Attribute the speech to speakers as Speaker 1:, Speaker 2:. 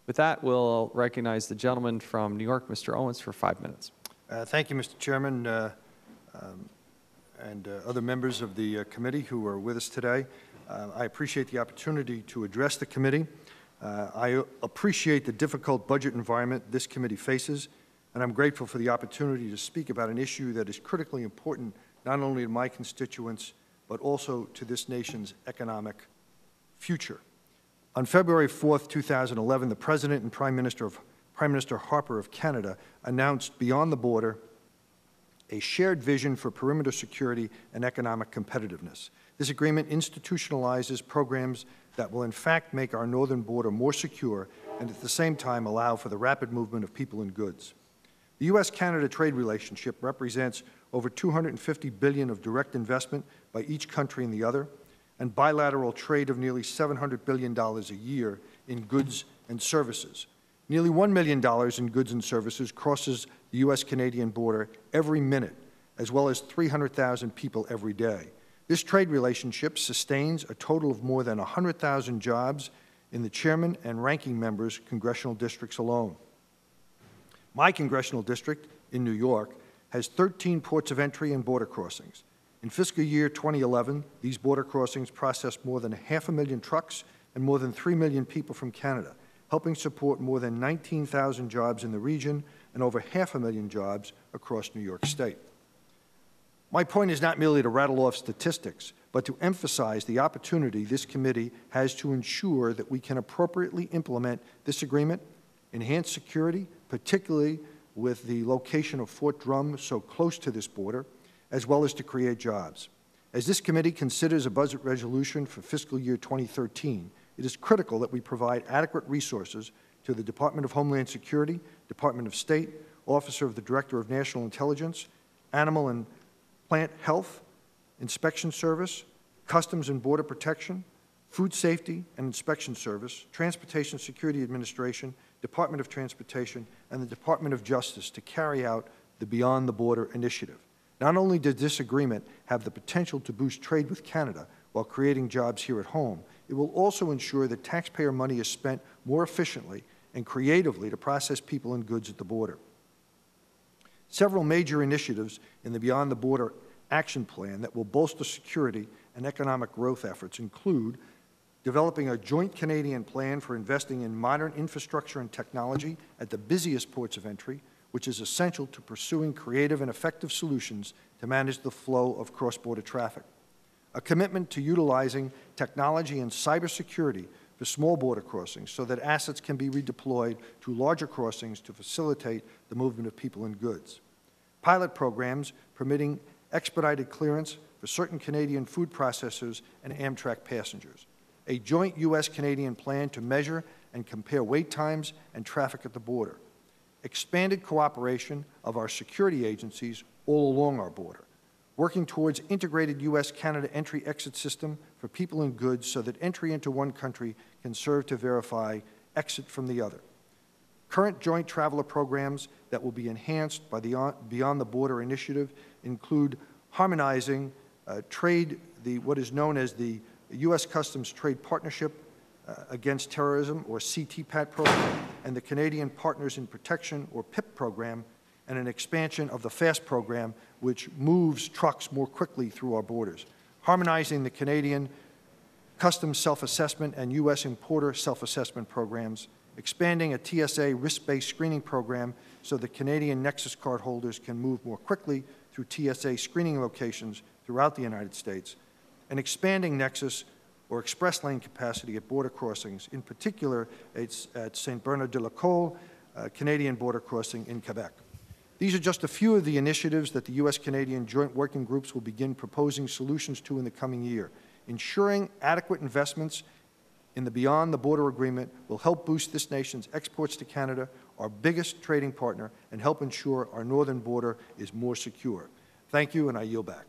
Speaker 1: With that, we'll recognize the gentleman from New York, Mr. Owens, for 5 minutes.
Speaker 2: Thank you, Mr. Chairman, and other members of the committee who are with us today. I appreciate the opportunity to address the committee. I appreciate the difficult budget environment this committee faces, and I'm grateful for the opportunity to speak about an issue that is critically important not only to my constituents, but also to this nation's economic future. On February 4th, 2011, the President and Prime Minister Harper of Canada announced Beyond the Border, a shared vision for perimeter security and economic competitiveness. This agreement institutionalizes programs that will in fact make our northern border more secure and at the same time allow for the rapid movement of people and goods. The U.S.-Canada trade relationship represents over $250 billion of direct investment by each country and the other, and bilateral trade of nearly $700 billion a year in goods and services. Nearly $1 million in goods and services crosses the U.S.-Canadian border every minute, as well as 300,000 people every day. This trade relationship sustains a total of more than 100,000 jobs in the chairman and ranking members' congressional districts alone. My congressional district in New York has 13 ports of entry and border crossings. In fiscal year 2011, these border crossings processed more than 500,000 trucks and more than 3 million people from Canada, helping support more than 19,000 jobs in the region and over 500,000 jobs across New York State. My point is not merely to rattle off statistics, but to emphasize the opportunity this committee has to ensure that we can appropriately implement this agreement, enhance security, particularly with the location of Fort Drum so close to this border, as well as to create jobs. As this committee considers a budget resolution for fiscal year 2013, it is critical that we provide adequate resources to the Department of Homeland Security, Department of State, Office of the Director of National Intelligence, Animal and Plant Health, Inspection Service, Customs and Border Protection, Food Safety and Inspection Service, Transportation Security Administration, Department of Transportation, and the Department of Justice to carry out the Beyond the Border initiative. Not only does this agreement have the potential to boost trade with Canada while creating jobs here at home, it will also ensure that taxpayer money is spent more efficiently and creatively to process people and goods at the border. Several major initiatives in the Beyond the Border Action Plan that will bolster security and economic growth efforts include developing a joint Canadian plan for investing in modern infrastructure and technology at the busiest ports of entry, which is essential to pursuing creative and effective solutions to manage the flow of cross-border traffic. A commitment to utilizing technology and cybersecurity for small border crossings so that assets can be redeployed to larger crossings to facilitate the movement of people and goods. Pilot programs permitting expedited clearance for certain Canadian food processors and Amtrak passengers. A joint U.S.-Canadian plan to measure and compare wait times and traffic at the border. Expanded cooperation of our security agencies all along our border, working towards integrated U.S.-Canada entry-exit system for people and goods so that entry into one country can serve to verify exit from the other. Current joint traveler programs that will be enhanced by the Beyond the Border initiative include harmonizing what is known as the U.S. Customs Trade Partnership Against Terrorism, or CTPAT program, and the Canadian Partners in Protection, or PIP program, and an expansion of the FAST program, which moves trucks more quickly through our borders. Harmonizing the Canadian Customs Self-Assessment and U.S. Importer Self-Assessment programs, expanding a TSA risk-based screening program so that Canadian Nexus card holders can move more quickly through TSA screening locations throughout the United States, and expanding Nexus or express lane capacity at border crossings, in particular at Saint-Bernard-de-la-Colle, Canadian border crossing in Quebec. These are just a few of the initiatives that the U.S.-Canadian joint working groups will begin proposing solutions to in the coming year. Ensuring adequate investments in the Beyond the Border Agreement will help boost this nation's exports to Canada, our biggest trading partner, and help ensure our northern border is more secure. Thank you, and I yield back.